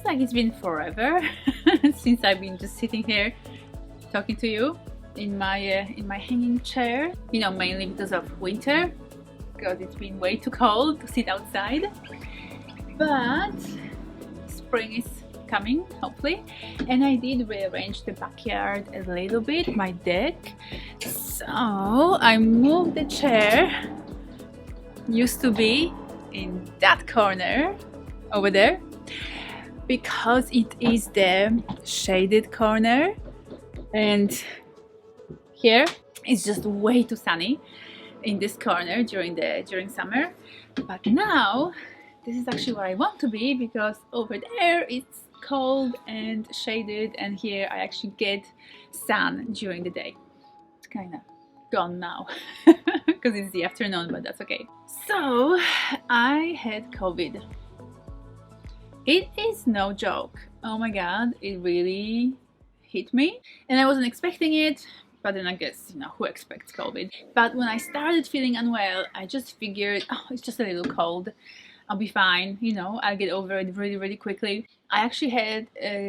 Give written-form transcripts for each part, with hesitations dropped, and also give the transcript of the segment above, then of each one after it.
like it's been forever since I've been just sitting here talking to you in my hanging chair, you know, mainly because of winter, because it's been way too cold to sit outside. But spring is coming, hopefully, and I did rearrange the backyard a little bit, my deck. So I moved the chair, used to be in that corner over there, because it is the shaded corner, and here it's just way too sunny in this corner during summer. But now this is actually where I want to be, because over there it's cold and shaded, and here I actually get sun during the day. It's kind of gone now because it's the afternoon, but that's okay. So I had COVID. It is no joke. Oh my god, it really hit me, and I wasn't expecting it. But then I guess, you know, who expects COVID? But when I started feeling unwell, I just figured, oh, it's just a little cold, I'll be fine, you know, I'll get over it really, really quickly. I actually had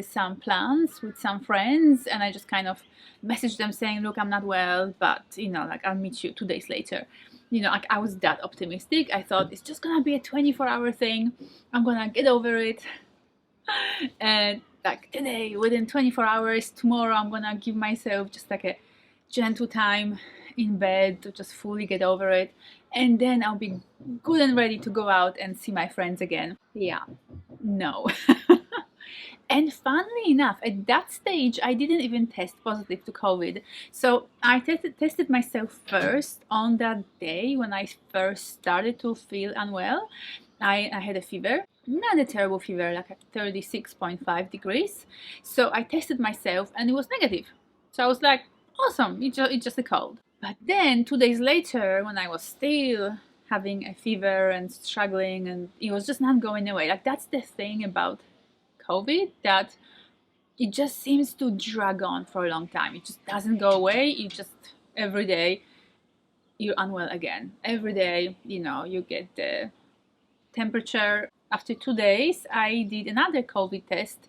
some plans with some friends, and I just kind of messaged them saying, look, I'm not well, but, you know, like, I'll meet you 2 days later. You know, like, I was that optimistic. I thought it's just gonna be a 24-hour thing. I'm gonna get over it. And like today, within 24 hours, tomorrow, I'm gonna give myself just like a gentle time in bed to just fully get over it, and then I'll be good and ready to go out and see my friends again. Yeah, no. And funnily enough, at that stage I didn't even test positive to COVID. So I tested myself first on that day when I first started to feel unwell. I had a fever, not a terrible fever, like at 36.5 degrees. So I tested myself and it was negative. So I was like, awesome, it's just a cold. But then 2 days later, when I was still having a fever and struggling, and it was just not going away. Like, that's the thing about COVID, that it just seems to drag on for a long time. It just doesn't go away. You just, every day you're unwell again. Every day, you know, you get the temperature. After 2 days, I did another COVID test,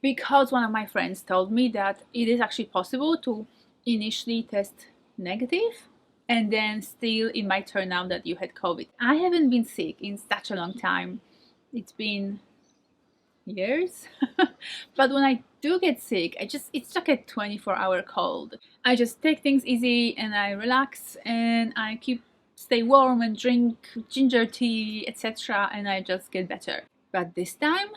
because one of my friends told me that it is actually possible to initially test negative and then still it might turn out that you had COVID. I haven't been sick in such a long time. It's been years. But when I do get sick, it's like a 24-hour cold. I just take things easy and I relax and I stay warm and drink ginger tea, etc., and I just get better. But this time,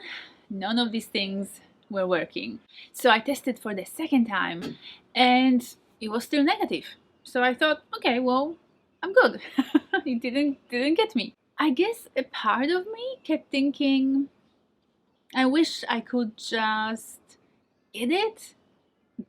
none of these things were working. So I tested for the second time and it was still negative. So I thought, okay, well, I'm good. It didn't get me. I guess a part of me kept thinking, I wish I could just get it,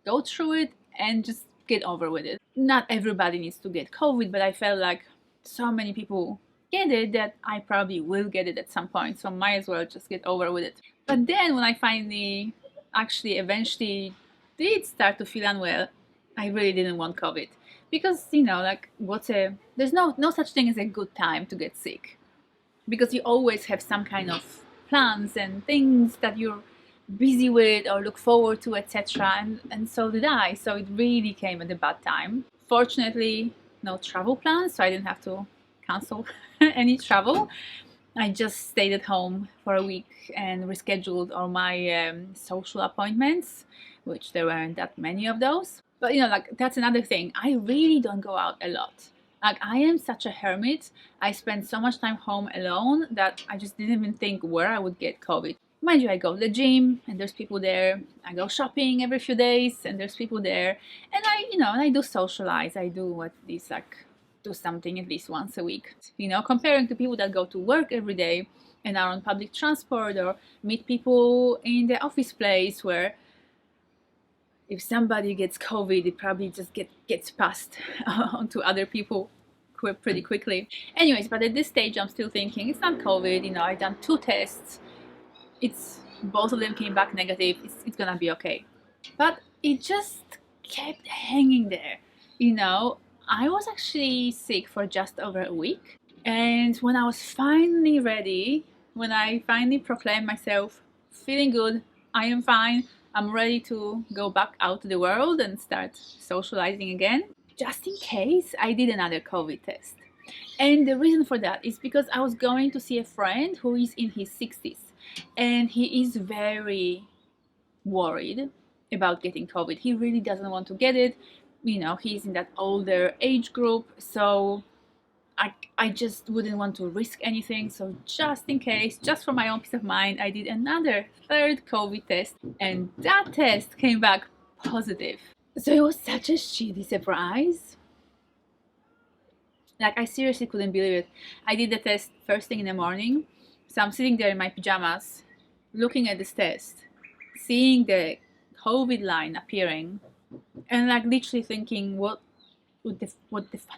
go through it, and just get over with it. Not everybody needs to get COVID, but I felt like so many people get it that I probably will get it at some point, so might as well just get over with it. But then when I finally eventually did start to feel unwell, I really didn't want COVID, because, you know, like, there's no such thing as a good time to get sick, because you always have some kind of plans and things that you're busy with or look forward to, etc., and so did I. So it really came at a bad time. Fortunately, no travel plans, so I didn't have to cancel any travel. I just stayed at home for a week and rescheduled all my social appointments, which there weren't that many of those. But, you know, like, that's another thing. I really don't go out a lot. Like, I am such a hermit. I spend so much time home alone that I just didn't even think where I would get COVID. Mind you, I go to the gym and there's people there. I go shopping every few days and there's people there. And I do socialize. I do do something at least once a week. You know, comparing to people that go to work every day and are on public transport or meet people in the office place, where if somebody gets COVID, it probably just gets passed on to other people pretty quickly. Anyways, but at this stage, I'm still thinking it's not COVID. You know, I've done 2 tests. Both of them came back negative. It's gonna be okay. But it just kept hanging there. You know, I was actually sick for just over a week. And when I was finally ready, when I finally proclaimed myself feeling good. I am fine. I'm ready to go back out to the world and start socializing again. Just in case, I did another COVID test. And the reason for that is because I was going to see a friend who is in his 60s, and he is very worried about getting COVID. He really doesn't want to get it. You know, he's in that older age group, so I just wouldn't want to risk anything. So just in case, just for my own peace of mind, I did another third COVID test, and that test came back positive. So it was such a shitty surprise. Like, I seriously couldn't believe it. I did the test first thing in the morning. So I'm sitting there in my pajamas, looking at this test, seeing the COVID line appearing, and like literally thinking, what the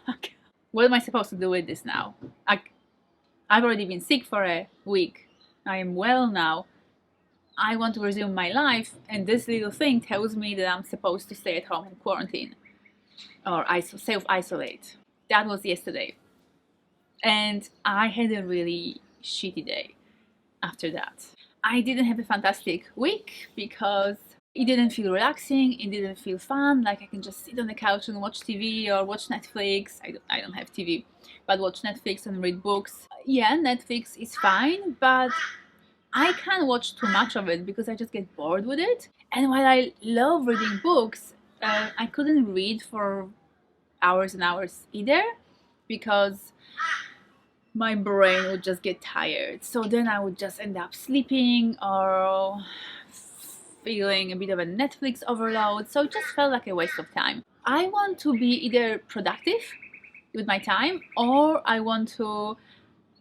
fuck? What am I supposed to do with this now? I've already been sick for a week. I am well now. I want to resume my life, and this little thing tells me that I'm supposed to stay at home and quarantine or self-isolate. That was yesterday. And I had a really shitty day after that. I didn't have a fantastic week because it didn't feel relaxing, it didn't feel fun, like I can just sit on the couch and watch TV or watch Netflix. I don't have TV, but watch Netflix and read books. Yeah, Netflix is fine, but I can't watch too much of it because I just get bored with it. And while I love reading books, I couldn't read for hours and hours either because my brain would just get tired. So then I would just end up sleeping or feeling a bit of a Netflix overload. So it just felt like a waste of time. I want to be either productive with my time or I want to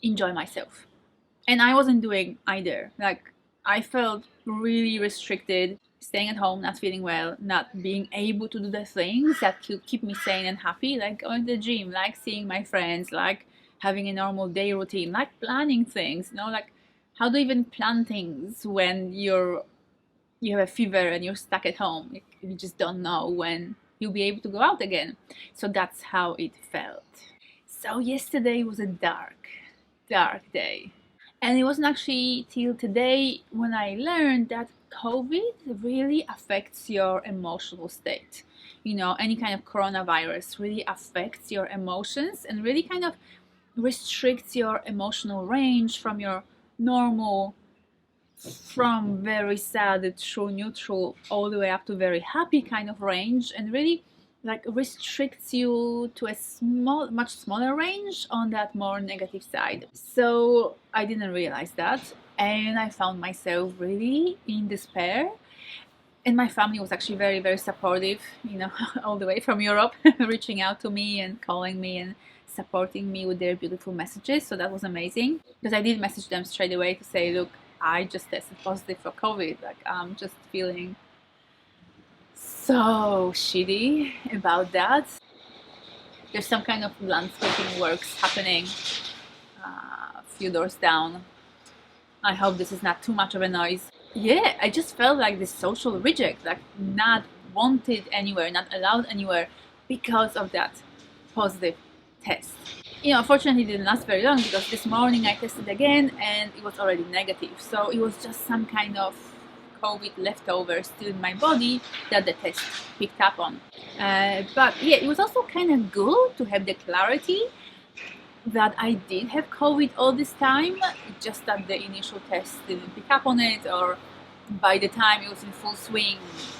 enjoy myself. And I wasn't doing either. Like, I felt really restricted, staying at home, not feeling well, not being able to do the things that could keep me sane and happy, like going to the gym, like seeing my friends, like having a normal day routine, like planning things, you know, like how do you even plan things when you have a fever and you're stuck at home? Like, you just don't know when you'll be able to go out again. So that's how it felt. So yesterday was a dark day. And it wasn't actually till today when I learned that COVID really affects your emotional state. You know, any kind of coronavirus really affects your emotions and really kind of restricts your emotional range from your normal, from very sad through neutral all the way up to very happy kind of range, and really like restricts you to a much smaller range on that more negative side. So I didn't realize that, and I found myself really in despair. And my family was actually very, very supportive, you know, all the way from Europe, reaching out to me and calling me and supporting me with their beautiful messages. So that was amazing, because I did message them straight away to say, look, I just tested positive for COVID. Like, I'm just feeling so shitty about that. There's some kind of landscaping works happening a few doors down. I hope this is not too much of a noise. Yeah, I just felt like this social reject, like not wanted anywhere, not allowed anywhere because of that positive test. You know, unfortunately it didn't last very long because this morning I tested again and it was already negative. So it was just some kind of COVID leftover still in my body that the test picked up on. But yeah, it was also kind of good to have the clarity that I did have COVID all this time, just that the initial test didn't pick up on it, or by the time it was in full swing,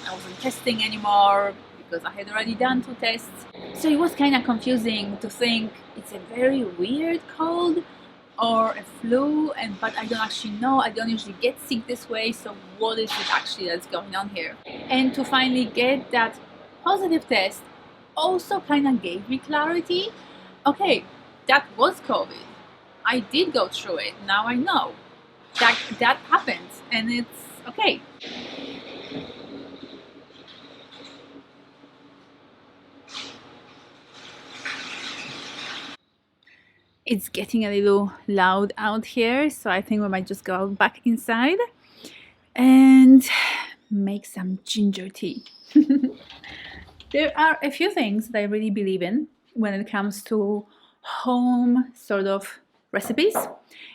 I wasn't testing anymore because I had already done 2 tests. So it was kind of confusing to think it's a very weird cold or a flu, but I don't actually know. I don't usually get sick this way, so what is it actually that's going on here? And to finally get that positive test also kind of gave me clarity. Okay, that was COVID. I did go through it. Now I know that happened, and it's okay. It's getting a little loud out here, so I think we might just go back inside and make some ginger tea. There are a few things that I really believe in when it comes to home sort of recipes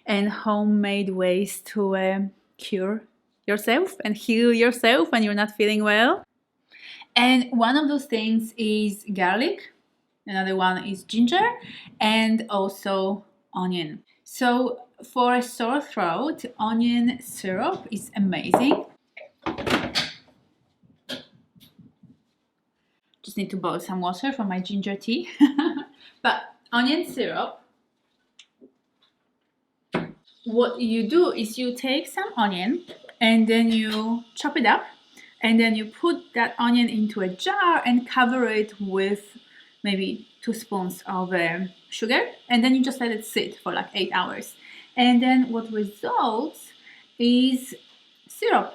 and homemade ways to cure yourself and heal yourself when you're not feeling well. And one of those things is garlic, another one is ginger, and also onion. So for a sore throat, onion syrup is amazing. Just need to boil some water for my ginger tea. But onion syrup, what you do is you take some onion and then you chop it up, and then you put that onion into a jar and cover it with maybe 2 spoons of sugar, and then you just let it sit for like 8 hours. And then what results is syrup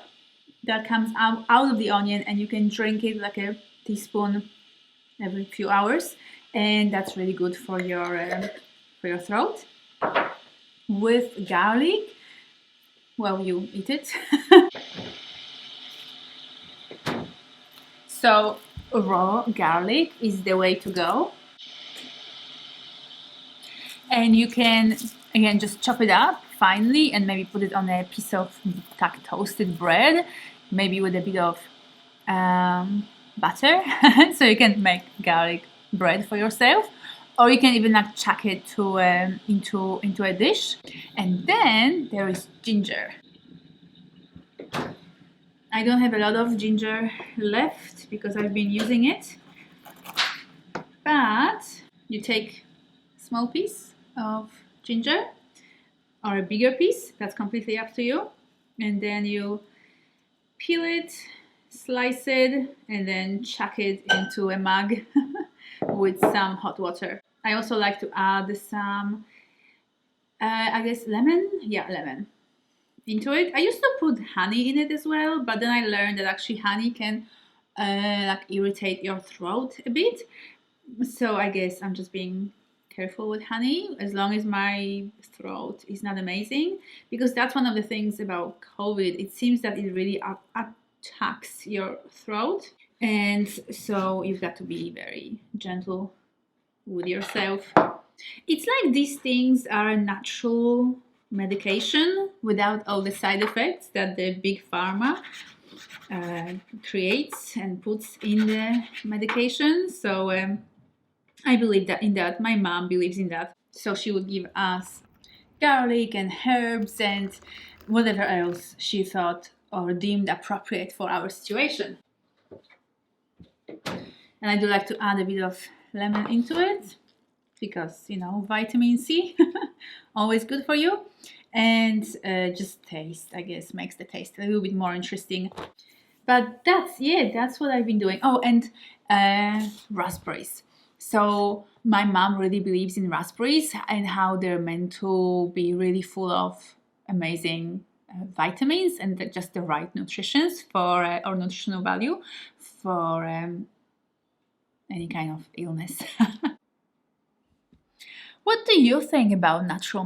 that comes out of the onion, and you can drink it like a teaspoon every few hours, and that's really good for your throat. With garlic, well, you eat it. So raw garlic is the way to go. And you can, again, just chop it up finely and maybe put it on a piece of toasted bread, maybe with a bit of butter. So you can make garlic bread for yourself. Or you can even like chuck it into a dish. And then there is ginger. I don't have a lot of ginger left because I've been using it. But you take a small piece of ginger or a bigger piece, that's completely up to you. And then you peel it, slice it, and then chuck it into a mug with some hot water. I also like to add some, I guess, lemon. Yeah, lemon into it. I used to put honey in it as well, but then I learned that actually honey can like irritate your throat a bit. So I guess I'm just being careful with honey as long as my throat is not amazing, because that's one of the things about COVID. It seems that it really attacks your throat, and so you've got to be very gentle with yourself. It's like these things are a natural medication without all the side effects that the big pharma creates and puts in the medication. So I believe that in that. My mom believes in that. So she would give us garlic and herbs and whatever else she thought or deemed appropriate for our situation. And I do like to add a bit of lemon into it because, you know, vitamin C, always good for you. And just taste, I guess, makes the taste a little bit more interesting. But that's what I've been doing. Oh, and raspberries. So my mom really believes in raspberries and how they're meant to be really full of amazing vitamins and just the right nutritions for or nutritional value for any kind of illness. What do you think about natural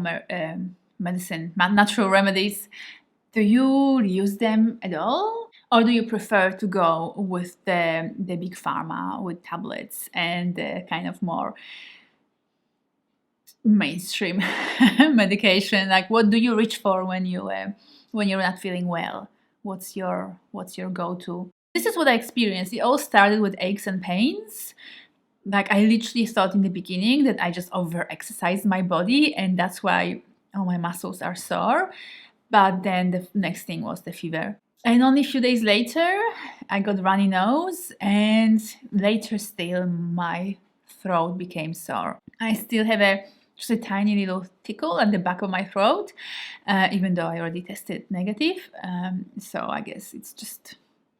medicine, natural remedies? Do you use them at all? Or do you prefer to go with the big pharma with tablets and the kind of more mainstream medication? Like, what do you reach for when you're not feeling well? What's your go-to? This is what I experienced. It all started with aches and pains. Like, I literally thought in the beginning that I just over-exercised my body and that's why all my muscles are sore. But then the next thing was the fever. And only a few days later, I got runny nose, and later still my throat became sore. I still have just a tiny little tickle at the back of my throat, even though I already tested negative. So I guess it's just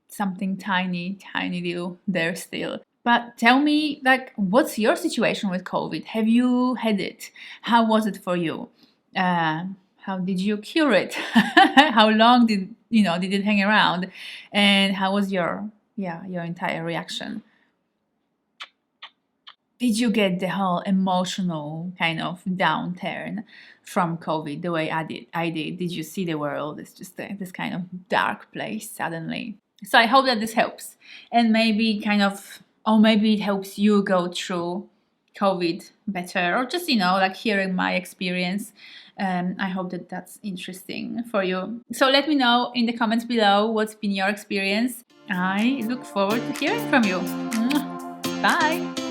something tiny little there still. But tell me, like, what's your situation with COVID? Have you had it? How was it for you? How did you cure it? How long did it hang around? And how was your entire reaction? Did you get the whole emotional kind of downturn from COVID the way I did? Did you see the world as just this kind of dark place suddenly? So I hope that this helps, and maybe maybe it helps you go through COVID better, or just like hearing my experience I hope that that's interesting for you. So let me know in the comments below what's been your experience. I look forward to hearing from you. Bye!